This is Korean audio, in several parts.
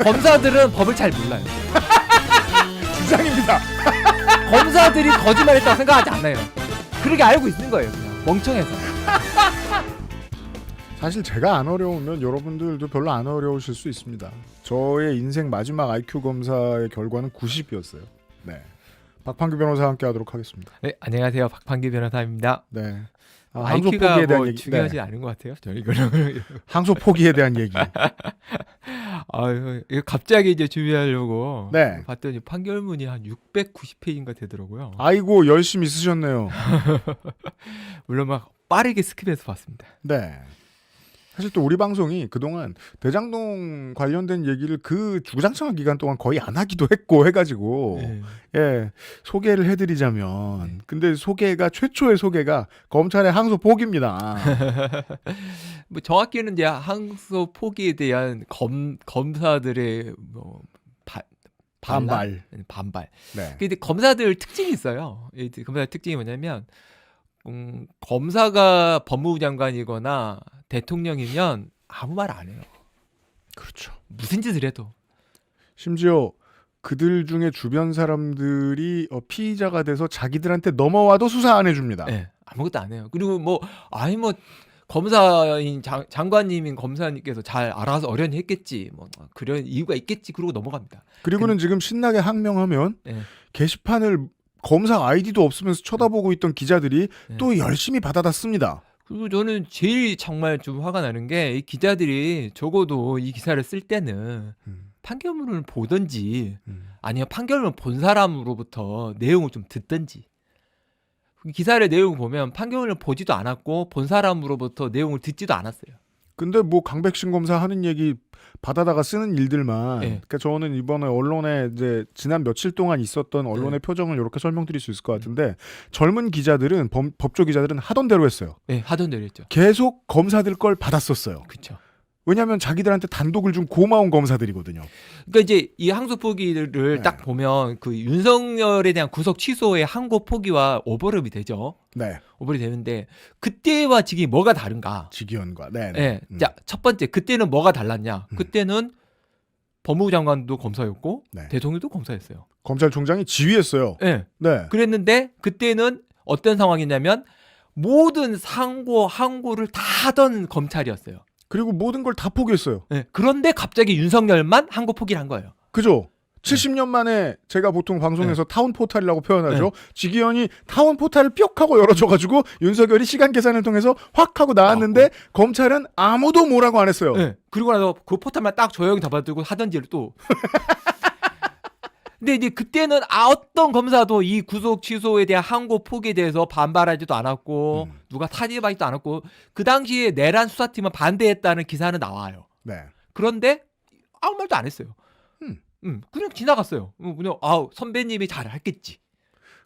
검사들은 법을 잘 몰라요. 주장입니다. 검사들이 거짓말했다고 생각하지 않아요. 그렇게 알고 있는 거예요. 그냥 멍청해서. 사실 제가 안 어려우면 여러분들도 별로 안 어려우실 수 있습니다. 저의 인생 마지막 IQ 검사의 결과는 90이었어요. 네. 박판규 변호사와 함께 하도록 하겠습니다. 네, 안녕하세요. 박판기 변호사입니다. 네. IQ가 항소 포기에 대한 뭐 얘기. 중요하지 네. 않은 것 같아요. 저는 이거는. 항소 포기에 대한 얘기. 아유, 이거 갑자기 이제 준비하려고 네. 봤더니 판결문이 한 690페이지인가 되더라고요. 아이고 열심히 쓰셨네요. 물론 막 빠르게 스킵해서 봤습니다. 네. 사실 또 우리 방송이 그동안 대장동 관련된 얘기를 그 주구장창한 기간 동안 거의 안 하기도 했고 해가지고 네. 예 소개를 해드리자면 근데 최초의 소개가 검찰의 항소 포기입니다. 뭐 정확히는 이제 항소 포기에 대한 검사들의 뭐 반발. 네. 근데 검사들 특징이 있어요. 이 검사들 특징이 뭐냐면 검사가 법무부 장관이거나 대통령이면 아무 말 안 해요. 그렇죠. 무슨 짓을 해도. 심지어 그들 중에 주변 사람들이 피의자가 돼서 자기들한테 넘어와도 수사 안 해줍니다. 네, 아무것도 안 해요. 그리고 뭐 검사인 장관님인 검사님께서 잘 알아서 어련히 했겠지. 뭐 그런 이유가 있겠지. 그러고 넘어갑니다. 그리고는 지금 신나게 항명하면 네. 게시판을 검사 아이디도 없으면서 쳐다보고 있던 기자들이 네. 또 열심히 받아다 씁니다. 그리고 저는 제일 정말 좀 화가 나는 게 이 기자들이 적어도 이 기사를 쓸 때는 판결문을 보든지 아니면 판결문을 본 사람으로부터 내용을 좀 듣든지. 기사의 내용을 보면 판결문을 보지도 않았고 본 사람으로부터 내용을 듣지도 않았어요. 근데 뭐 강백신 검사 하는 얘기 받아다가 쓰는 일들만 네. 그러니까 저는 이번에 언론에 이제 지난 며칠 동안 있었던 언론의 네. 표정을 이렇게 설명드릴 수 있을 것 같은데 젊은 기자들은 법조 기자들은 하던 대로 했어요. 네, 하던 대로 했죠. 계속 검사들 걸 받았었어요. 그렇죠. 왜냐하면 자기들한테 단독을 준 고마운 검사들이거든요. 그러니까 이제 이 항소 포기를 네. 딱 보면 그 윤석열에 대한 구속 취소의 항고 포기와 오버랩이 되죠. 네. 오버랩이 되는데 그때와 지금 뭐가 다른가? 직위원과 네. 네. 자, 첫 번째 그때는 뭐가 달랐냐? 음. 그때는 법무부 장관도 검사였고 네. 대통령도 검사였어요. 검찰총장이 지휘했어요. 네. 네. 그랬는데 그때는 어떤 상황이냐면 모든 항고를 다 하던 검찰이었어요. 그리고 모든 걸 다 포기했어요. 네. 그런데 갑자기 윤석열만 항고 포기를 한 거예요. 그죠? 70년 만에 제가 보통 방송에서 타운 포탈이라고 표현하죠. 지기현이 타운 포탈을 뿅 하고 열어줘가지고 윤석열이 시간 계산을 통해서 확 하고 나왔는데 검찰은 아무도 뭐라고 안 했어요. 네. 그리고 나서 그 포탈만 딱 조용히 잡아두고 하던 일을 또. 근데 이제 그때는 어떤 검사도 이 구속 취소에 대한 항고 포기에 대해서 반발하지도 않았고 누가 타진하지도 않았고 그 당시에 내란 수사팀은 반대했다는 기사는 나와요. 네. 그런데 아무 말도 안 했어요. 그냥 지나갔어요. 그냥 선배님이 잘했겠지.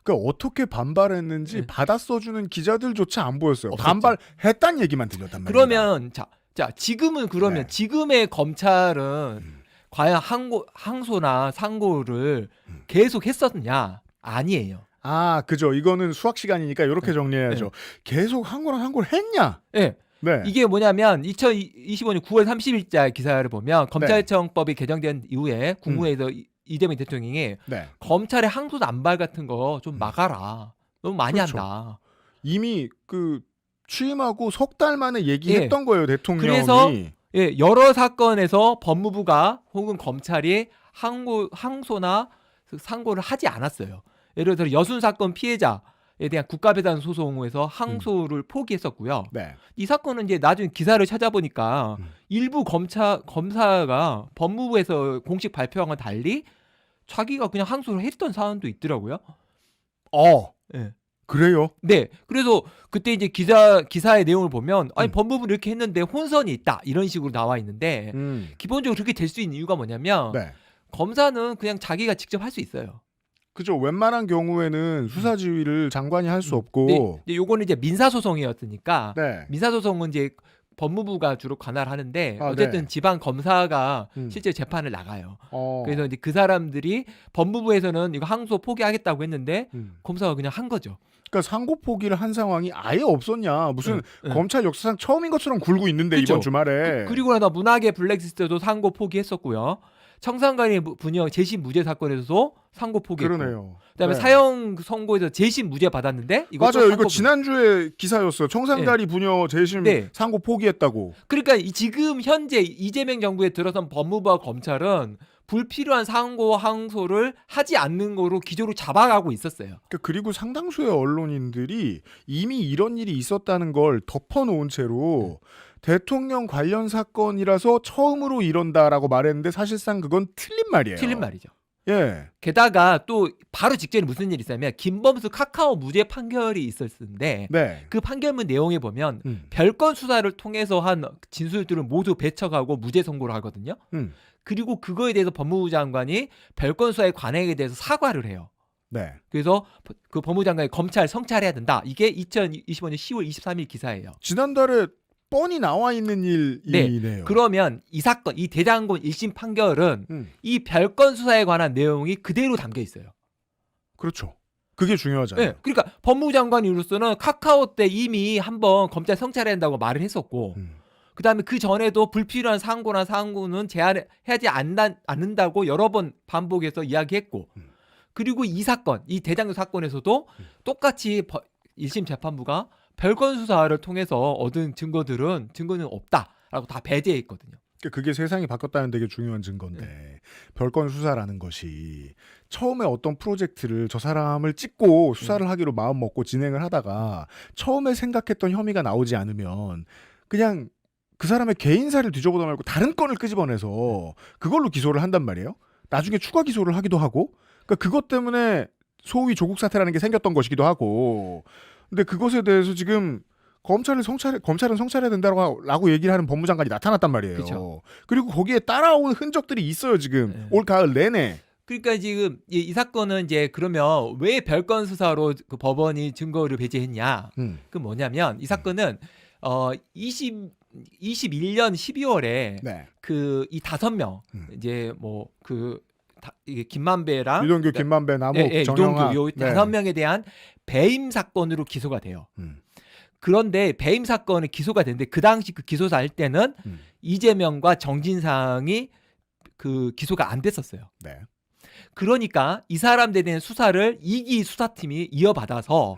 그러니까 어떻게 반발했는지 네. 받아 써주는 기자들조차 안 보였어요. 없었죠. 반발했다는 얘기만 들렸단 말이에요. 그러면 자 지금은 그러면 네. 지금의 검찰은 과연 항소나 상고를 계속 했었냐? 아니에요. 아, 그죠. 이거는 수학 시간이니까 이렇게 정리해야죠. 계속 한 거를 했냐? 네. 네. 이게 뭐냐면 2025년 9월 30일자 기사를 보면 검찰청법이 개정된 이후에 국무회에서 이재명 대통령이 네. 검찰의 항소 남발 같은 거 좀 막아라. 너무 많이 그렇죠. 한다. 이미 취임하고 석 달 만에 얘기했던 거예요, 대통령이. 그래서 여러 사건에서 법무부가 혹은 검찰이 항소나 상고를 하지 않았어요. 예를 들어 여순 사건 피해자에 대한 국가배상 소송에서 항소를 포기했었고요. 네. 이 사건은 이제 나중에 기사를 찾아보니까 일부 검사가 법무부에서 공식 발표한 건 달리 자기가 그냥 항소를 했던 사안도 있더라고요. 네. 그래요? 네. 그래서 그때 이제 기사의 내용을 보면 법무부는 이렇게 했는데 혼선이 있다. 이런 식으로 나와 있는데 기본적으로 그렇게 될 수 있는 이유가 뭐냐면 네. 검사는 그냥 자기가 직접 할 수 있어요. 그죠. 웬만한 경우에는 수사 지휘를 장관이 할 수 없고. 근데 요거는 이제 민사소송이었으니까 네. 민사소송은 이제 법무부가 주로 관할을 하는데 아, 어쨌든 네. 지방 검사가 실제 재판을 나가요. 어. 그래서 이제 그 사람들이 법무부에서는 이거 항소 포기하겠다고 했는데 검사가 그냥 한 거죠. 그러니까 상고 포기를 한 상황이 아예 없었냐. 무슨 검찰 역사상 처음인 것처럼 굴고 있는데 그쵸? 이번 주말에. 그리고 나서 문학의 블랙리스트도 상고 포기했었고요. 청산가리 분녀 재심 무죄 사건에서도 상고 포기했고. 그러네요. 그다음에 네. 사형 선고에서 재심 무죄 받았는데 이것도 맞아요. 상고 이거 지난주에 기사였어요. 청산가리 부녀 재심 네. 상고 포기했다고. 그러니까 지금 현재 이재명 정부에 들어선 법무부와 검찰은 불필요한 상고 항소를 하지 않는 거로 기조로 잡아가고 있었어요. 그리고 상당수의 언론인들이 이미 이런 일이 있었다는 걸 덮어놓은 채로 대통령 관련 사건이라서 처음으로 이런다라고 말했는데 사실상 그건 틀린 말이에요. 틀린 말이죠. 예. 게다가 또 바로 직전에 무슨 일이 있었냐면 김범수 카카오 무죄 판결이 있었는데 네. 그 판결문 내용에 보면 별건 수사를 통해서 한 진술들을 모두 배척하고 무죄 선고를 하거든요. 그리고 그거에 대해서 법무부 장관이 별건 수사의 관행에 대해서 사과를 해요. 네. 그래서 그 법무부 장관이 검찰 성찰해야 된다. 이게 2025년 10월 23일 기사예요. 지난달에 뻔히 나와 있는 일이네요. 네. 그러면 이 사건, 이 대장군 1심 판결은 이 별건 수사에 관한 내용이 그대로 담겨 있어요. 그렇죠. 그게 중요하잖아요. 네. 그러니까 법무부 장관으로서는 카카오 때 이미 한번 검찰 성찰해야 한다고 말을 했었고 그다음에 그 전에도 불필요한 상고나 상고는 제한하지 않는다고 여러 번 반복해서 이야기했고 그리고 이 사건, 이 대장군 사건에서도 똑같이 1심 재판부가 별건 수사를 통해서 얻은 증거는 없다라고 다 배제했거든요. 그게 세상이 바뀌었다는 되게 중요한 증거인데 별건 수사라는 것이 처음에 어떤 프로젝트를 저 사람을 찍고 수사를 하기로 마음 먹고 진행을 하다가 처음에 생각했던 혐의가 나오지 않으면 그냥 그 사람의 개인사를 뒤져보다 말고 다른 건을 끄집어내서 그걸로 기소를 한단 말이에요. 나중에 추가 기소를 하기도 하고 그러니까 그것 때문에 소위 조국 사태라는 게 생겼던 것이기도 하고 근데 그것에 대해서 지금 검찰은 성찰해야 된다고 얘기를 하는 법무장관이 나타났단 말이에요. 그쵸. 그리고 거기에 따라온 흔적들이 있어요. 지금 올 가을 내내. 그러니까 지금 이 사건은 이제 그러면 왜 별건 수사로 그 법원이 증거를 배제했냐? 그 뭐냐면 이 사건은 21년 12월에 네. 그 이 5명 이제 뭐 그 이게 김만배랑 유동규, 김만배, 남욱, 정영학 유동규 요 5명에 대한 배임 사건으로 기소가 돼요. 그런데 배임 사건이 기소가 됐는데 그 당시 그 기소사 할 때는 이재명과 정진상이 그 기소가 안 됐었어요. 네. 그러니까 이 사람들에 대한 수사를 2기 수사팀이 이어받아서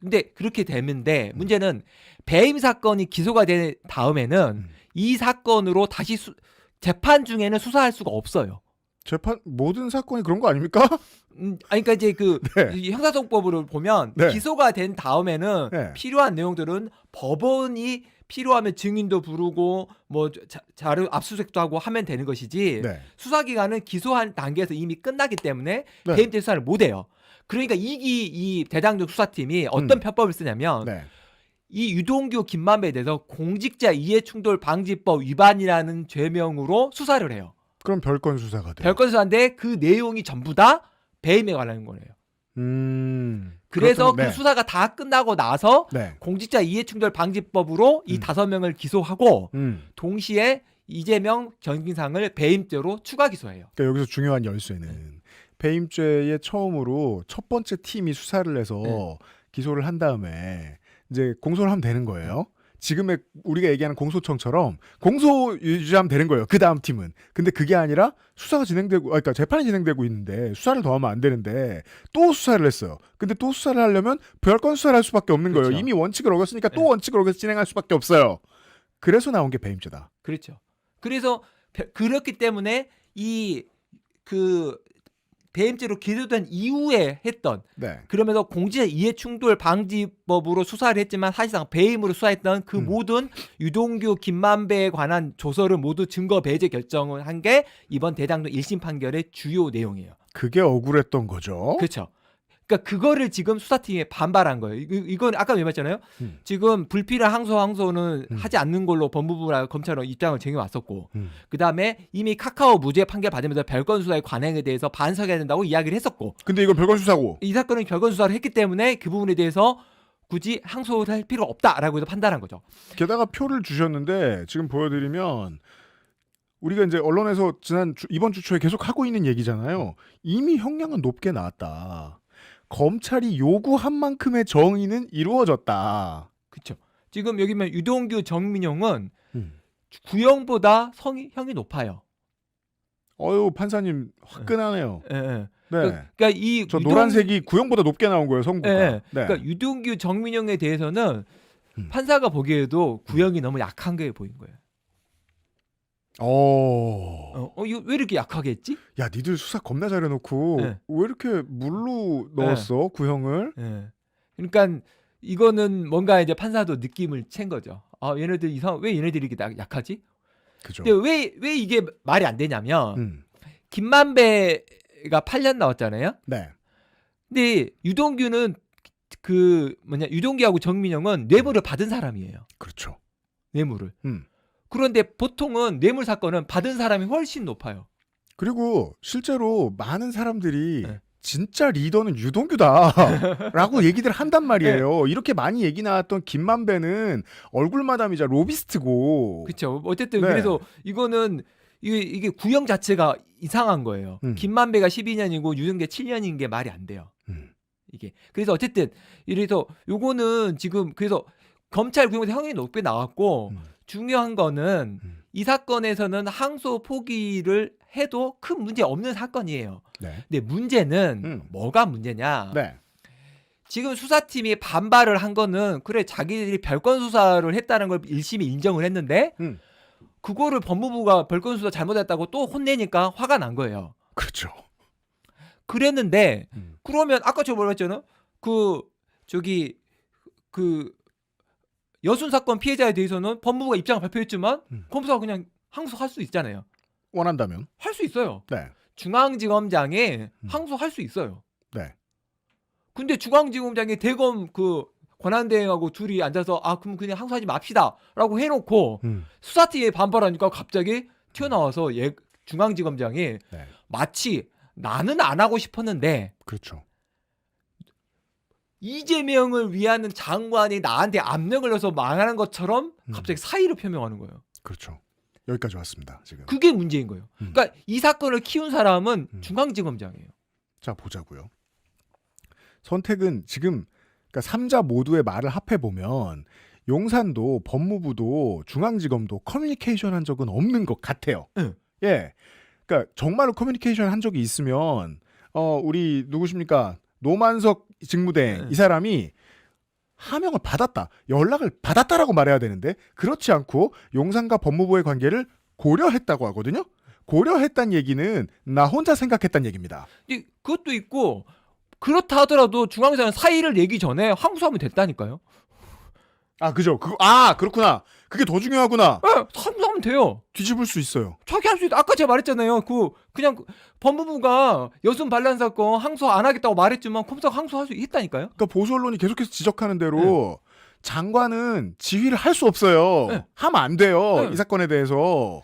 근데 그렇게 되는데 문제는 배임 사건이 기소가 된 다음에는 이 사건으로 다시 재판 중에는 수사할 수가 없어요. 재판 모든 사건이 그런 거 아닙니까? 아니 그러니까 이제 그 네. 형사소송법으로 보면 네. 기소가 된 다음에는 네. 필요한 내용들은 법원이 필요하면 증인도 부르고 뭐 자료 압수수색도 하고 하면 되는 것이지 네. 수사 기간은 기소한 단계에서 이미 끝나기 때문에 네. 배임죄 수사를 못 해요. 그러니까 이 대장동 수사팀이 어떤 편법을 쓰냐면 네. 이 유동규 김만배에 대해서 공직자 이해충돌 방지법 위반이라는 죄명으로 수사를 해요. 그럼 별건 수사가 돼요. 별건 수사인데 그 내용이 전부 다 배임에 관한 거예요. 그래서 그렇다면, 네. 그 수사가 다 끝나고 나서 네. 공직자 이해충돌 방지법으로 이 5명을 기소하고 동시에 이재명, 정진상을 배임죄로 추가 기소해요. 그러니까 여기서 중요한 열쇠는 배임죄에 처음으로 첫 번째 팀이 수사를 해서 기소를 한 다음에 이제 공소를 하면 되는 거예요. 지금의 우리가 얘기하는 공소청처럼 공소 유지하면 되는 거예요. 그 다음 팀은. 근데 그게 아니라 수사가 진행되고, 그러니까 재판이 진행되고 있는데 수사를 더 하면 안 되는데 또 수사를 했어요. 근데 또 수사를 하려면 별건 수사를 할 수밖에 없는 그렇죠. 거예요. 이미 원칙을 어겼으니까 또 원칙을 어겨서 진행할 수밖에 없어요. 그래서 나온 게 배임죄다. 그렇죠. 그래서 그렇기 때문에 이 그 배임죄로 기소된 이후에 했던 네. 그러면서 공직자 이해충돌 방지법으로 수사를 했지만 사실상 배임으로 수사했던 그 모든 유동규, 김만배에 관한 조서를 모두 증거 배제 결정을 한 게 이번 대장동 1심 판결의 주요 내용이에요. 그게 억울했던 거죠. 그렇죠. 그러니까 그거를 지금 수사팀에 반발한 거예요. 이건 아까 말했잖아요. 지금 불필요한 항소는 하지 않는 걸로 법무부랑 검찰은 입장을 정해왔었고 그다음에 이미 카카오 무죄 판결 받으면서 별건 수사의 관행에 대해서 반성해야 된다고 이야기를 했었고 근데 이건 별건 수사고. 이 사건은 별건 수사를 했기 때문에 그 부분에 대해서 굳이 항소를 할 필요가 없다라고 해서 판단한 거죠. 게다가 표를 주셨는데 지금 보여드리면 우리가 이제 언론에서 이번 주 초에 계속 하고 있는 얘기잖아요. 이미 형량은 높게 나왔다. 검찰이 요구한 만큼의 정의는 이루어졌다. 그렇죠. 지금 여기면 유동규, 정민용은 구형보다 형이 높아요. 어유 판사님 화끈하네요. 예, 예. 네. 그러니까 이 저 노란색이 구형보다 높게 나온 거예요, 선고가. 예, 네. 그러니까 유동규 정민영에 대해서는 판사가 보기에도 구형이 너무 약한 게 보인 거예요. 이거 왜 이렇게 약하게 했지? 야, 니들 수사 겁나 잘해놓고 네. 왜 이렇게 물로 넣었어 구형을? 예. 그러니까 이거는 뭔가 이제 판사도 느낌을 챈 거죠. 아, 얘네들 왜 얘네들이 이렇게 약하지? 그죠. 근데 왜 이게 말이 안 되냐면 김만배가 8년 나왔잖아요. 네. 근데 유동규는 유동규하고 정민영은 뇌물을 받은 사람이에요. 그렇죠. 뇌물을. 음. 그런데 보통은 뇌물 사건은 받은 사람이 훨씬 높아요. 그리고 실제로 많은 사람들이 네. 진짜 리더는 유동규다라고 얘기들 한단 말이에요. 이렇게 많이 얘기 나왔던 김만배는 얼굴 마담이자 로비스트고. 그렇죠. 어쨌든 네. 그래서 이거는 이게 구형 자체가 이상한 거예요. 김만배가 12년이고 유동규 7년인 게 말이 안 돼요. 이게. 그래서 어쨌든 이래서 요거는 지금 그래서 검찰 구형에서 형이 높게 나왔고 중요한 거는 이 사건에서는 항소 포기를 해도 큰 문제 없는 사건이에요. 네. 근데 문제는 뭐가 문제냐? 네. 지금 수사팀이 반발을 한 거는 그래 자기들이 별건 수사를 했다는 걸 1심이 인정을 했는데 그거를 법무부가 별건 수사 잘못했다고 또 혼내니까 화가 난 거예요. 그렇죠. 그랬는데 그러면 아까 제가 뭐라 했잖아요. 여순 사건 피해자에 대해서는 법무부가 입장을 발표했지만 검사가 그냥 항소할 수 있잖아요. 원한다면 할 수 있어요. 네. 중앙지검장에 항소할 수 있어요. 네. 근데 중앙지검장이 대검 권한대행하고 둘이 앉아서 그럼 그냥 항소하지 맙시다라고 해놓고 수사팀에 반발하니까 갑자기 튀어나와서 중앙지검장이 네. 마치 나는 안 하고 싶었는데 그렇죠. 이재명을 위하는 장관이 나한테 압력을 넣어서 망하는 것처럼 갑자기 사의를 표명하는 거예요. 그렇죠. 여기까지 왔습니다. 지금. 그게 문제인 거예요. 그러니까 이 사건을 키운 사람은 중앙지검장이에요. 자, 보자고요. 선택은 지금 그러니까 3자 모두의 말을 합해 보면 용산도 법무부도 중앙지검도 커뮤니케이션 한 적은 없는 것 같아요. 예. 그러니까 정말로 커뮤니케이션 한 적이 있으면 우리 누구십니까? 노만석 직무대행 이 사람이 하명을 받았다, 연락을 받았다라고 말해야 되는데 그렇지 않고 용산과 법무부의 관계를 고려했다고 하거든요. 고려했단 얘기는 나 혼자 생각했단 얘기입니다. 그것도 있고 그렇다 하더라도 중앙지검은 사의를 내기 전에 항소하면 됐다니까요. 그죠. 그렇구나. 그게 더 중요하구나. 항소하면 돼요. 뒤집을 수 있어요. 자기 할 수 있다. 아까 제가 말했잖아요. 그냥 법무부가 여순 반란 사건 항소 안 하겠다고 말했지만 검사가 항소할 수 있다니까요. 그러니까 보수 언론이 계속해서 지적하는 대로 장관은 지휘를 할 수 없어요. 하면 안 돼요. 이 사건에 대해서.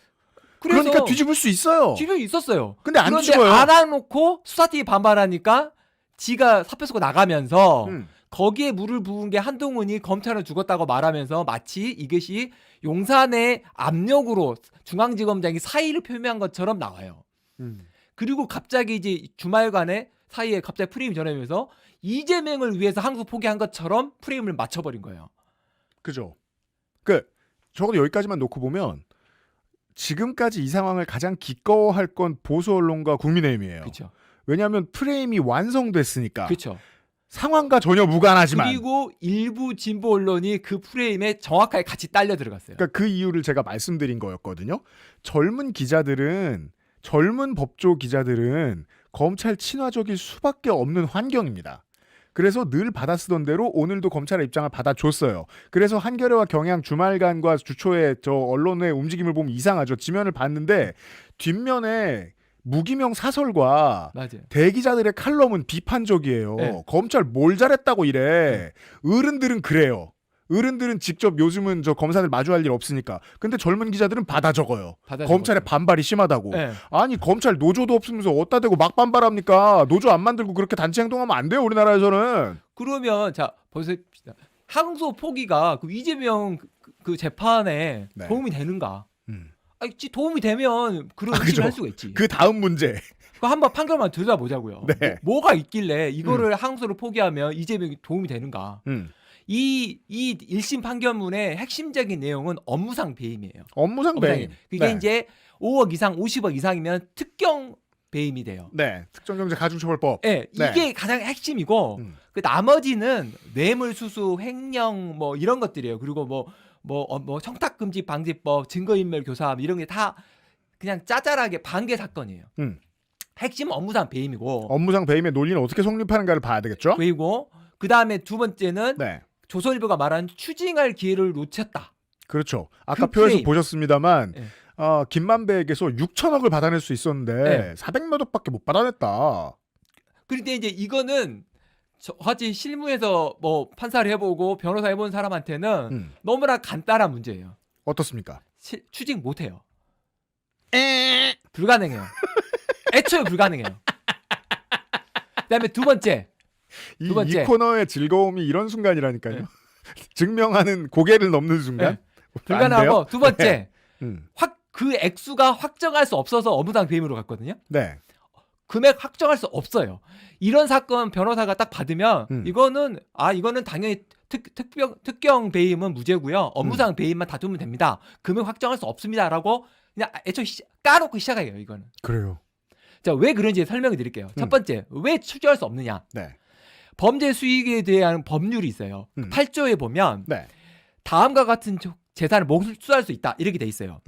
그러니까 뒤집을 수 있어요. 뒤집을 있었어요. 근데 안 그런데 뒤집어요. 안 해놓고 수사팀이 반발하니까 지가 사표 쓰고 나가면서 거기에 물을 부은 게 한동훈이 검찰을 죽었다고 말하면서 마치 이것이 용산의 압력으로 중앙지검장이 사의를 표명한 것처럼 나와요. 그리고 갑자기 이제 주말간에 사이에 갑자기 프레임이 전해면서 이재명을 위해서 항소 포기한 것처럼 프레임을 맞춰버린 거예요. 그죠. 적어도 여기까지만 놓고 보면 지금까지 이 상황을 가장 기꺼워할 건 보수 언론과 국민의힘이에요. 그렇죠. 왜냐하면 프레임이 완성됐으니까. 그렇죠. 상황과 전혀 무관하지만. 그리고 일부 진보 언론이 그 프레임에 정확하게 같이 딸려 들어갔어요. 그러니까 그 이유를 제가 말씀드린 거였거든요. 젊은 법조 기자들은 검찰 친화적일 수밖에 없는 환경입니다. 그래서 늘 받아쓰던 대로 오늘도 검찰의 입장을 받아줬어요. 그래서 한겨레와 경향 주말간과 주초에 저 언론의 움직임을 보면 이상하죠. 지면을 봤는데 뒷면에 무기명 사설과 맞아요. 대기자들의 칼럼은 비판적이에요. 네. 검찰 뭘 잘했다고 이래. 어른들은 그래요. 어른들은 직접 요즘은 저 검사들 마주할 일 없으니까. 근데 젊은 기자들은 받아 적어요. 검찰의 반발이 심하다고. 네. 아니 검찰 노조도 없으면서 어디다 대고 막 반발합니까? 노조 안 만들고 그렇게 단체 행동하면 안 돼요. 우리나라에서는. 그러면 자 보십시다. 항소 포기가 이재명 그 재판에 네. 도움이 되는가? 도움이 되면 그런 의심을 할 수가 있지. 그 다음 문제. 한번 판결만 들여다보자고요. 네. 뭐가 있길래 이거를 항소를 포기하면 이재명이 도움이 되는가? 이 1심 판결문의 핵심적인 내용은 업무상 배임이에요. 업무상 배임. 그게 네. 이제 5억 이상, 50억 이상이면 특경 배임이 돼요. 네. 특정경제가중처벌법. 네, 네. 이게 가장 핵심이고 그 나머지는 뇌물수수, 횡령 뭐 이런 것들이에요. 그리고 뭐 청탁금지 방지법, 증거인멸교사 이런 게 다 그냥 짜잘하게 반개 사건이에요. 핵심 업무상 배임이고. 업무상 배임의 논리는 어떻게 성립하는가를 봐야 되겠죠? 그리고 그 다음에 두 번째는 네. 조선일보가 말한 추징할 기회를 놓쳤다. 그렇죠. 아까 그 표에서 프레임. 보셨습니다만 네. 김만배에게서 6천억을 받아낼 수 있었는데 네. 400몇 억밖에 못 받아냈다. 그런데 이제 이거는 저같이 실무에서 뭐 판사를 해보고 변호사 해본 사람한테는 너무나 간단한 문제예요. 어떻습니까? 추징 못해요. 불가능해요. 애초에 불가능해요. 그다음에 두 번째. 이 코너의 즐거움이 이런 순간이라니까요. 네. 증명하는 고개를 넘는 순간. 네. 불가능하고 두 번째. 네. 그 액수가 확정할 수 없어서 업무상 배임으로 갔거든요. 네. 금액 확정할 수 없어요. 이런 사건 변호사가 딱 받으면 이거는 당연히 특경 배임은 무죄고요. 업무상 배임만 다투면 됩니다. 금액 확정할 수 없습니다라고 그냥 애초에 까놓고 시작해요. 이거는. 그래요. 자, 왜 그런지 설명해 드릴게요. 첫 번째, 왜 추정할 수 없느냐? 네. 범죄 수익에 대한 법률이 있어요. 8조에 보면 네. 다음과 다음과 같은 재산을 몰수할 수 있다. 이렇게 돼 있어요.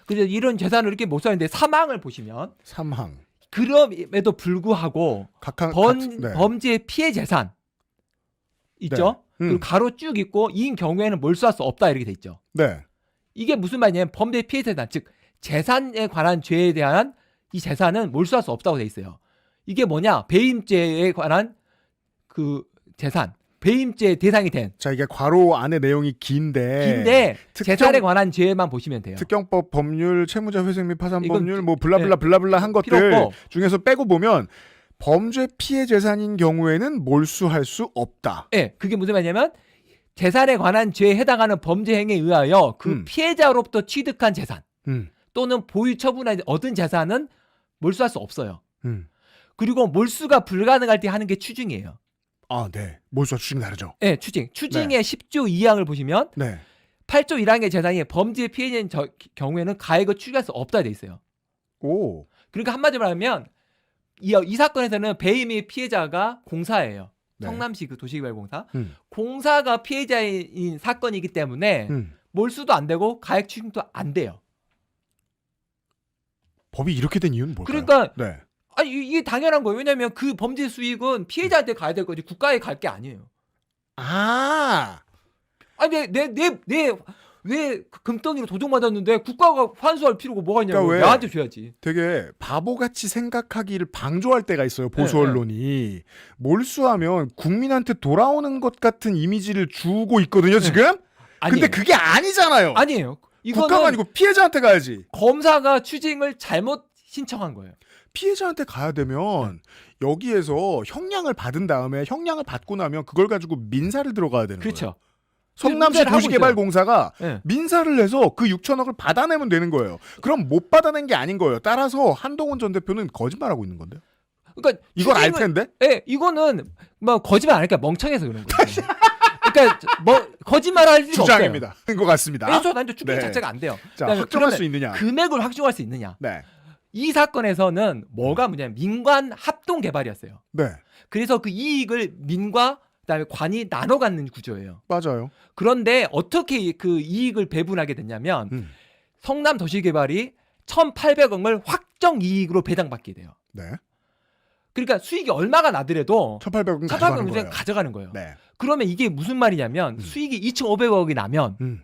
근데 이런 재산을 이렇게 몰수하는데 사망을 보시면 삼항. 그럼에도 불구하고 네. 범죄 피해 재산 있죠? 네. 그리고 가로 쭉 있고 이 경우에는 몰수할 수 없다 이렇게 돼 있죠. 네. 이게 무슨 말이냐면 범죄 피해 재산, 즉 재산에 관한 죄에 대한 이 재산은 몰수할 수 없다고 돼 있어요. 이게 뭐냐? 배임죄에 관한 그 재산, 배임죄 대상이 된. 자, 이게 괄호 안에 내용이 긴데 재산에 관한 죄만 보시면 돼요. 특경법 법률, 채무자 회생 및 파산 이건 법률, 뭐 블라블라 블라블라 한 필요 것들 없고. 중에서 빼고 보면 범죄 피해 재산인 경우에는 몰수할 수 없다. 네, 그게 무슨 말이냐면 재산에 관한 죄에 해당하는 범죄 행위에 의하여 그 피해자로부터 취득한 재산 또는 보유 처분에 얻은 재산은 몰수할 수 없어요. 그리고 몰수가 불가능할 때 하는 게 추징이에요. 아, 네. 몰수와 추징 다르죠. 네, 추징. 추징의 10조 2항을 보시면 네. 8조 1항의 재산이 범죄 피해자인 경우에는 가액을 추징할 수 없다 돼 있어요. 오. 그러니까 한마디로 말하면 이 사건에서는 배임의 피해자가 공사예요. 네. 성남시 그 도시개발공사. 공사가 피해자인 사건이기 때문에 음. 몰수도 안 되고 가액 추징도 안 돼요. 법이 이렇게 된 이유는 뭘까요? 그러니까 네. 아니 이게 당연한 거예요. 왜냐하면 그 범죄 수익은 피해자한테 가야 될 거지 국가에 갈 게 아니에요. 아. 아니 내 금덩이로 도둑 맞았는데 국가가 환수할 필요가 뭐가 있냐고. 그러니까 왜 나한테 줘야지. 되게 바보같이 생각하기를 방조할 때가 있어요. 보수 네, 언론이. 몰수하면 국민한테 돌아오는 것 같은 이미지를 주고 있거든요, 지금? 아니에요. 근데 그게 아니잖아요. 아니에요. 이거는 국가가 아니고 피해자한테 가야지. 검사가 추징을 잘못 신청한 거예요. 피해자한테 가야 되면 여기에서 형량을 받은 다음에 형량을 받고 나면 그걸 가지고 민사를 들어가야 되는 거예요. 그렇죠. 성남시 민사를 하고 도시개발공사가 네. 민사를 내서 그 6천억을 받아내면 되는 거예요. 그럼 못 받아낸 게 아닌 거예요. 따라서 한동훈 전 대표는 거짓말하고 있는 건데요. 그러니까 이걸 알 텐데? 예, 이거는 뭐 거짓말 안 하니까 멍청해서 그런 거예요. 그러니까 뭐 거짓말할 리가 주장입니다. 것 같습니다. 없어요. 난 추징 네. 자체가 안 돼요. 자, 그다음에 확정할 그러면 수 있느냐? 금액을 확정할 수 있느냐? 네. 이 사건에서는 뭐가 문제냐면 민관 합동 개발이었어요. 네. 그래서 그 이익을 민과 그다음에 관이 나눠 갖는 구조예요. 맞아요. 그런데 어떻게 그 이익을 배분하게 됐냐면 성남 도시개발이 1,800억을 확정 이익으로 배당받게 돼요. 네. 그러니까 수익이 얼마가 나더라도 1,800억은 1,800억은 가져가는 거예요. 네. 그러면 이게 무슨 말이냐면 수익이 2,500억이 나면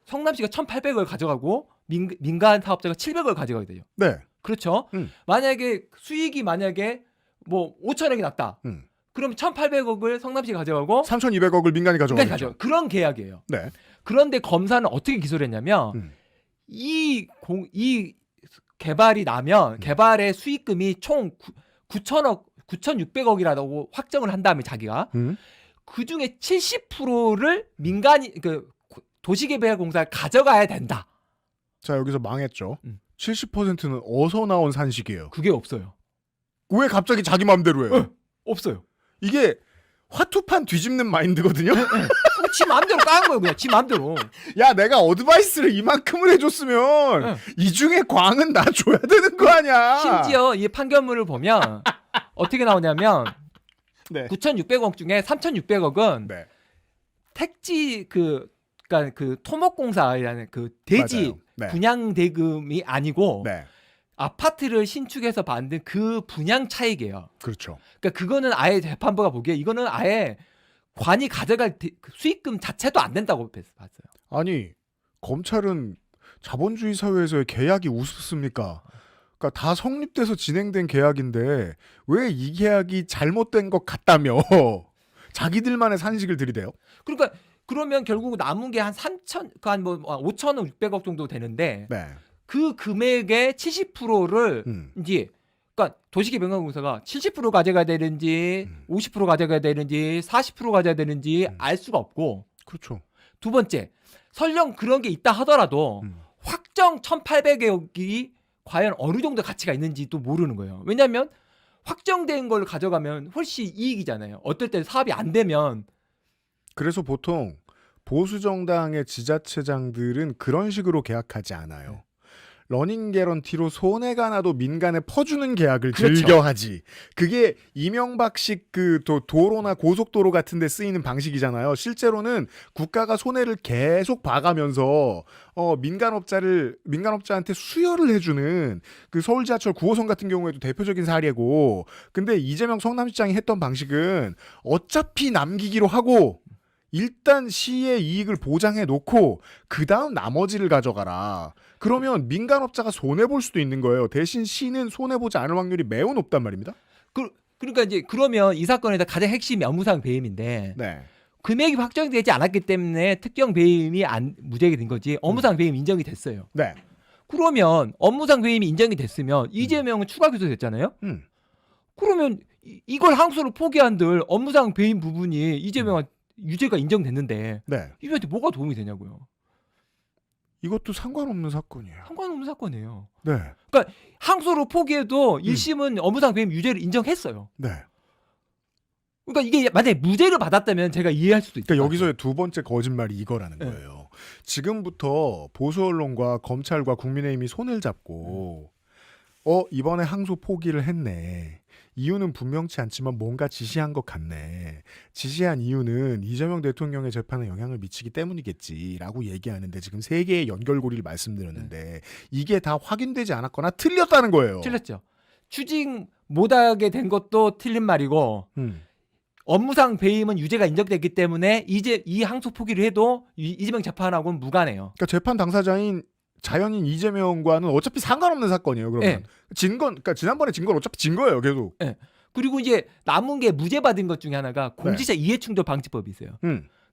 성남시가 1,800억을 가져가고 민간 사업자가 700억을 가져가게 돼요. 네. 그렇죠? 만약에 수익이 뭐 5천억이 났다. 그럼 1,800억을 성남시가 가져가고 3,200억을 민간이 가져가죠. 그런 계약이에요. 네. 그런데 검사는 어떻게 기소를 했냐면 이 개발이 나면 개발의 수익금이 총 9천억, 9,600억이라고 확정을 한 다음에 자기가 그 중에 70%를 민간이 도시개발공사가 가져가야 된다. 자, 여기서 망했죠. 70%는 어디서 나온 산식이에요? 그게 없어요. 왜 갑자기 자기 마음대로 해요? 없어요. 이게 화투판 뒤집는 마인드거든요. 지 마음대로 까는 거예요, 그냥 지 마음대로. 야, 내가 어드바이스를 이만큼을 해줬으면 네. 이 중에 광은 나 줘야 되는 거 아니야. 심지어 이 판결문을 보면 어떻게 나오냐면 네. 9,600억 중에 3,600억은 네. 택지 그러니까 그 토목공사라는 그 대지 맞아요. 네. 분양 대금이 아니고 네. 아파트를 신축해서 만든 그 분양 차익이에요. 그렇죠. 그러니까 그거는 아예 재판부가 보기에 이거는 아예 관이 가져갈 수익금 자체도 안 된다고 봤어요. 아니, 검찰은 자본주의 사회에서의 계약이 우습습니까? 그러니까 다 성립돼서 진행된 계약인데 왜 이 계약이 잘못된 것 같다며 자기들만의 산식을 들이대요? 그러니까 그러면 결국 남은 게 한 3천, 한뭐 5,600억 정도 되는데 네. 그 금액의 70%를 이제 그러니까 도시개발공사가 70% 가져가야 되는지 50% 가져가야 되는지 40% 가져야 되는지 알 수가 없고 그렇죠. 두 번째 설령 그런 게 있다 하더라도 확정 1,800억이 과연 어느 정도 가치가 있는지도 모르는 거예요. 왜냐하면 확정된 걸 가져가면 훨씬 이익이잖아요. 어떨 때 사업이 안 되면 그래서 보통 보수 정당의 지자체장들은 그런 식으로 계약하지 않아요. 러닝 개런티로 손해가 나도 민간에 퍼주는 계약을 그렇죠. 즐겨하지. 그게 이명박식 그 도로나 고속도로 같은 데 쓰이는 방식이잖아요. 실제로는 국가가 손해를 계속 봐가면서 민간업자한테 수여를 해주는 그 서울 지하철 9호선 같은 경우에도 대표적인 사례고. 근데 이재명 성남시장이 했던 방식은 어차피 남기기로 하고 일단 시의 이익을 보장해 놓고 그 다음 나머지를 가져가라. 그러면 민간업자가 손해볼 수도 있는 거예요. 대신 시는 손해보지 않을 확률이 매우 높단 말입니다. 그러니까 이제 그러면 이 사건에서 가장 핵심이 업무상 배임인데 네. 금액이 확정되지 않았기 때문에 특정 배임이 무죄가 된 거지 업무상 배임 인정이 됐어요. 네. 그러면 업무상 배임이 인정이 됐으면 이재명은 추가 기소됐잖아요. 그러면 이걸 항소를 포기한들 업무상 배임 부분이 이재명은 유죄가 인정됐는데 네. 이분한테 뭐가 도움이 되냐고요. 이것도 상관없는 사건이에요. 상관없는 사건이에요. 네. 그러니까 항소를 포기해도 1심은 업무상 배임 유죄를 인정했어요. 네. 그러니까 이게 만약에 무죄를 받았다면 제가 이해할 수도 있다. 그러니까 여기서의 두 번째 거짓말이 이거라는 거예요. 지금부터 보수 언론과 검찰과 국민의힘이 손을 잡고 이번에 항소 포기를 했네. 이유는 분명치 않지만 뭔가 지시한 것 같네. 지시한 이유는 이재명 대통령의 재판에 영향을 미치기 때문이겠지라고 얘기하는데 지금 세 개의 연결고리를 말씀드렸는데 이게 다 확인되지 않았거나 틀렸다는 거예요. 틀렸죠. 추징 못하게 된 것도 틀린 말이고 업무상 배임은 유죄가 인정됐기 때문에 이제 이 항소 포기를 해도 이재명 재판하고는 무관해요. 그러니까 재판 당사자인 자연인 이재명과는 어차피 상관없는 사건이에요. 그러면 네. 그러니까 지난번에 진 건 어차피 진 거예요. 계속. 네. 그리고 이제 남은 게 무죄 받은 것 중에 하나가 공직자 이해충돌 방지법이 있어요.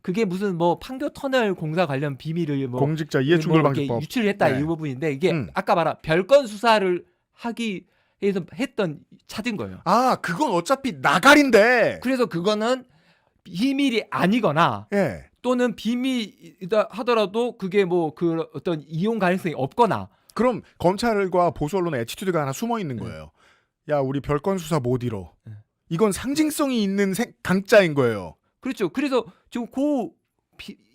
그게 무슨 뭐 판교 터널 공사 관련 비밀을 뭐 공직자 이해충돌 뭐 방지법 유출했다 네. 이 부분인데 이게 아까 말한 별건 수사를 하기 위해서 했던 찾은 거예요. 아, 그건 어차피 나갈인데. 그래서 그거는 비밀이 아니거나 예. 또는 비밀이다 하더라도 그게 뭐 그 어떤 이용 가능성이 없거나 그럼 검찰과 보수 언론의 애티튜드가 하나 숨어 있는 거예요. 야, 우리 별건 수사 못 이뤄. 이건 상징성이 있는 강짜인 거예요. 그렇죠. 그래서 지금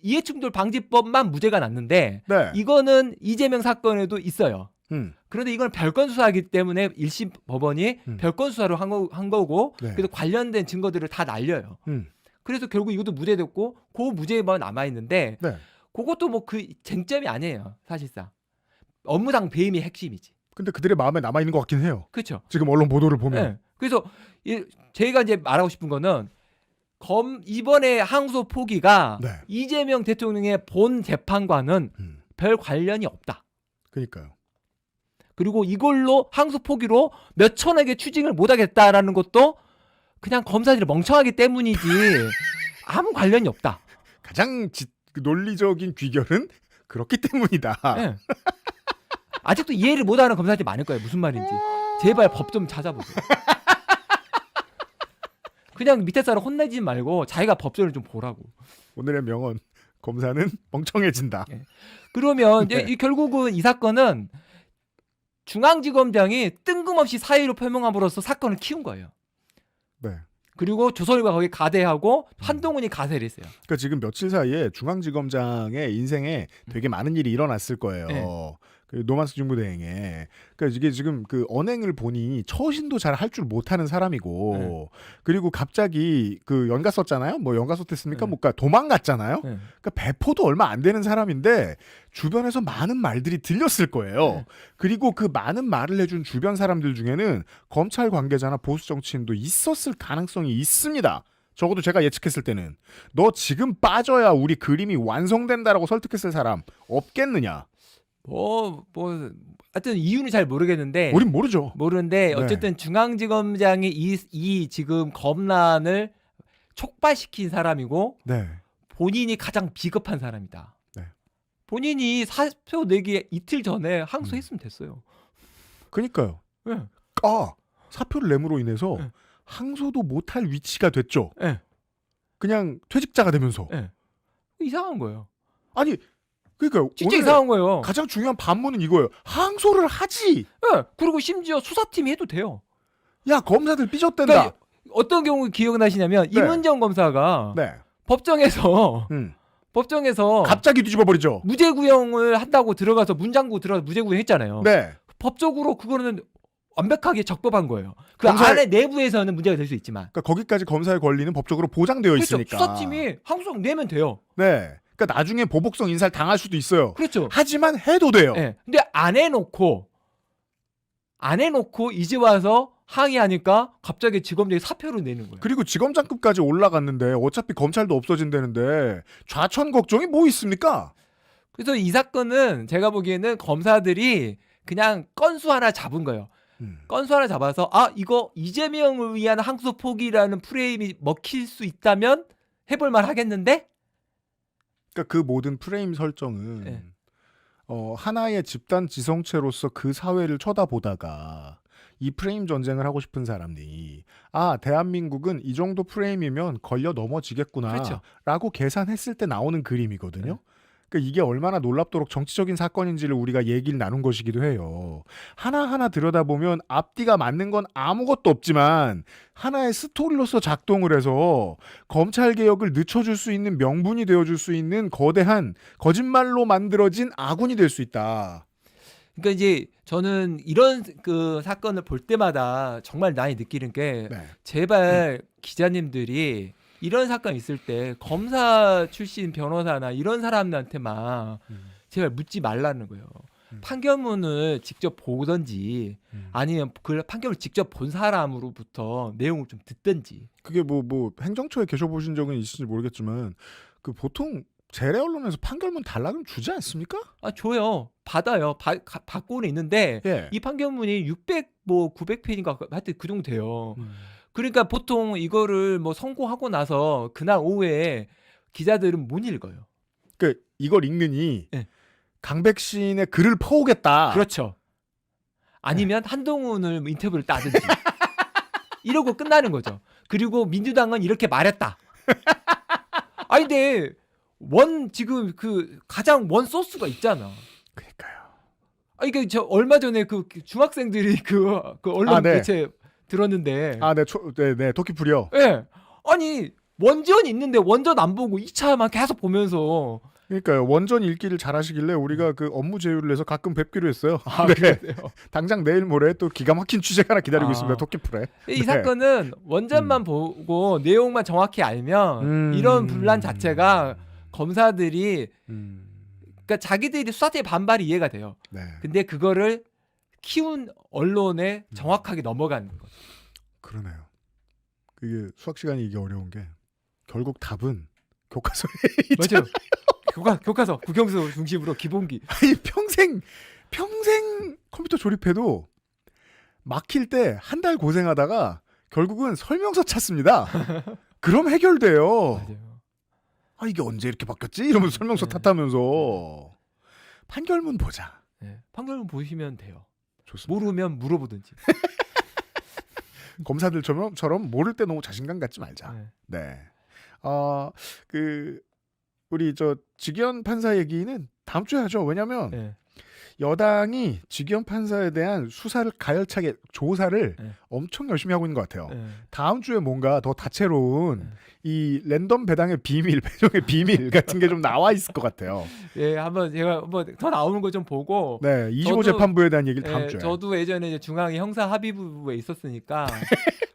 이해충돌 방지법만 무죄가 났는데 네. 이거는 이재명 사건에도 있어요. 그런데 이건 별건 수사이기 때문에 1심 법원이 별건 수사로 한 거고 네. 그래서 관련된 증거들을 다 날려요. 그래서 결국 이것도 무죄됐고 그 무죄만 남아 있는데 네. 그것도 뭐 그 쟁점이 아니에요. 사실상 업무상 배임이 핵심이지. 근데 그들의 마음에 남아 있는 것 같긴 해요. 그렇죠. 지금 언론 보도를 보면. 네. 그래서 제가 이제 말하고 싶은 거는 이번에 항소 포기가 네. 이재명 대통령의 본 재판과는 별 관련이 없다. 그러니까요. 그리고 이걸로 항소 포기로 몇천억의 추징을 못하겠다라는 것도 그냥 검사들이 멍청하기 때문이지 아무 관련이 없다. 가장 논리적인 귀결은 그렇기 때문이다. 네. 아직도 이해를 못하는 검사들이 많을 거예요. 무슨 말인지. 제발 법 좀 찾아보세요. 그냥 밑에 사람 혼내지 말고 자기가 법전을 좀 보라고. 오늘의 명언. 검사는 멍청해진다. 네. 그러면 네. 이제 결국은 이 사건은 중앙지검장이 뜬금없이 사의로 표명함으로써 사건을 키운 거예요. 네. 그리고 조선일보가 거기 가대하고 한동훈이 가세를 했어요. 그러니까 지금 며칠 사이에 중앙지검장의 인생에 되게 많은 일이 일어났을 거예요. 네. 그 노만스 중부대행에. 그러니까 이게 지금 그 언행을 보니 처신도 잘 할 줄 못하는 사람이고, 네. 그리고 갑자기 그 연가 썼잖아요. 뭐 연가 썼댔습니까? 네. 뭐 도망갔잖아요. 네. 그러니까 배포도 얼마 안 되는 사람인데 주변에서 많은 말들이 들렸을 거예요. 네. 그리고 그 많은 말을 해준 주변 사람들 중에는 검찰 관계자나 보수 정치인도 있었을 가능성이 있습니다. 적어도 제가 예측했을 때는 너 지금 빠져야 우리 그림이 완성된다라고 설득했을 사람 없겠느냐? 하여튼 이유는 잘 모르겠는데. 우린 모르죠. 모르는데 네. 어쨌든 중앙지검장이 이 지금 검란을 촉발시킨 사람이고 네. 본인이 가장 비겁한 사람이다. 네. 본인이 사표 내기 이틀 전에 항소했으면 됐어요. 그러니까요. 네. 사표를 내므로 인해서 네. 항소도 못할 위치가 됐죠. 네. 그냥 퇴직자가 되면서. 네. 이상한 거예요. 아니 그러니까 진짜 이상한 거예요. 가장 중요한 반문은 이거예요. 항소를 하지. 네. 그리고 심지어 수사팀이 해도 돼요. 야 검사들 삐졌댄다. 그러니까 어떤 경우 기억나시냐면 네. 임은정 검사가 네. 법정에서 갑자기 뒤집어 버리죠. 무죄 구형을 한다고 들어가서 문장구 들어가서 무죄 구형했잖아요. 네. 법적으로 그거는 완벽하게 적법한 거예요. 그 검사의- 안에 내부에서는 문제가 될 수 있지만. 그러니까 거기까지 검사의 권리는 법적으로 보장되어 그렇죠. 있으니까. 수사팀이 항소성 내면 돼요. 네. 그러니까 나중에 보복성 인사를 당할 수도 있어요. 그렇죠. 하지만 해도 돼요. 네. 근데 안 해놓고 이제 와서 항의하니까 갑자기 지검장이 사표를 내는 거예요. 그리고 지검장급까지 올라갔는데 어차피 검찰도 없어진다는데 좌천 걱정이 뭐 있습니까? 그래서 이 사건은 제가 보기에는 검사들이 그냥 건수 하나 잡은 거예요. 건수 하나 잡아서 이거 이재명을 위한 항소 포기라는 프레임이 먹힐 수 있다면 해볼 만 하겠는데? 그러니까 그 모든 프레임 설정은 네. 하나의 집단 지성체로서 그 사회를 쳐다보다가 이 프레임 전쟁을 하고 싶은 사람들이 대한민국은 이 정도 프레임이면 걸려 넘어지겠구나 그렇죠. 라고 계산했을 때 나오는 그림이거든요. 네. 그러니까 이게 얼마나 놀랍도록 정치적인 사건인지를 우리가 얘기를 나눈 것이기도 해요. 하나하나 들여다보면 앞뒤가 맞는 건 아무것도 없지만 하나의 스토리로서 작동을 해서 검찰개혁을 늦춰줄 수 있는 명분이 되어줄 수 있는 거대한 거짓말로 만들어진 아군이 될 수 있다. 그러니까 이제 저는 이런 그 사건을 볼 때마다 정말 많이 느끼는 게 네. 제발 기자님들이 이런 사건 있을 때 검사 출신 변호사나 이런 사람들한테만 제발 묻지 말라는 거예요. 판결문을 직접 보든지 아니면 그 판결을 직접 본 사람으로부터 내용을 좀 듣든지. 그게 뭐 행정처에 계셔보신 적은 있을지 모르겠지만 그 보통 재래 언론에서 판결문 달라면 주지 않습니까? 줘요. 받아요. 받고는 있는데 예. 이 판결문이 900페이지인가 하여튼 그 정도 돼요. 그러니까 보통 이거를 선고하고 나서 그날 오후에 기자들은 못 읽어요. 그러니까 이걸 읽느니 네. 강백신의 글을 퍼오겠다. 그렇죠. 아니면 한동훈을 인터뷰를 따든지 이러고 끝나는 거죠. 그리고 민주당은 이렇게 말했다. 근데 지금 그 가장 원 소스가 있잖아. 그러니까요. 그러니까 저 얼마 전에 그 중학생들이 그 언론 네. 대체 들었는데. 네, 토끼풀이요. 예. 아니 원전 있는데 원전 안 보고 2차만 계속 보면서. 그러니까요. 원전 읽기를 잘하시길래 우리가 그 업무 제휴를 해서 가끔 뵙기로 했어요. 그래요? 당장 내일 모레 또 기가 막힌 취재가 하나 기다리고 있습니다. 토끼풀에. 이 사건은 원전만 보고 내용만 정확히 알면 이런 분란 자체가 검사들이 그러니까 자기들이 수사팀의 반발이 이해가 돼요. 네. 근데 그거를 키운 언론에 정확하게 넘어가는 거죠. 그러네요. 그게 수학 시간이 이게 어려운 게 결국 답은 교과서에 맞아요. 교과서 국영수 중심으로 기본기. 아니 평생 컴퓨터 조립해도 막힐 때 한 달 고생하다가 결국은 설명서 찾습니다. 그럼 해결돼요. 맞아요. 이게 언제 이렇게 바뀌었지? 이러면서 설명서 네. 탓하면서 판결문 보자. 네. 판결문 보시면 돼요. 좋습니다. 모르면 물어보든지. 검사들처럼 모를 때 너무 자신감 갖지 말자. 네. 네. 우리 직위원 판사 얘기는 다음 주에 하죠. 왜냐면 네. 여당이 직위원 판사에 대한 수사를 가열차게 조사를 네. 엄청 열심히 하고 있는 것 같아요. 네. 다음 주에 뭔가 더 다채로운 이 랜덤 배당의 비밀, 배정의 비밀 같은 게 좀 나와 있을 것 같아요. 예, 한번 제가 한번 더 나오는 거 좀 보고. 네, 25 저도- 재판부에 대한 얘기를 다음 예, 주에. 저도 예전에 이제 중앙위 형사 합의부에 있었으니까.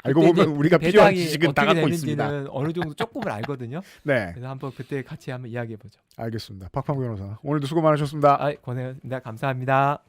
알고 그때 보면 이제 우리가 필요한 배당이 지식은 다 어떻게 갖고 있습니다. 되는지는 어느 정도 조금을 알거든요. 네, 그래서 한번 그때 같이 한번 이야기해 보죠. 알겠습니다. 박판구 변호사 오늘도 수고 많으셨습니다. 아, 고생하셨습니다. 감사합니다.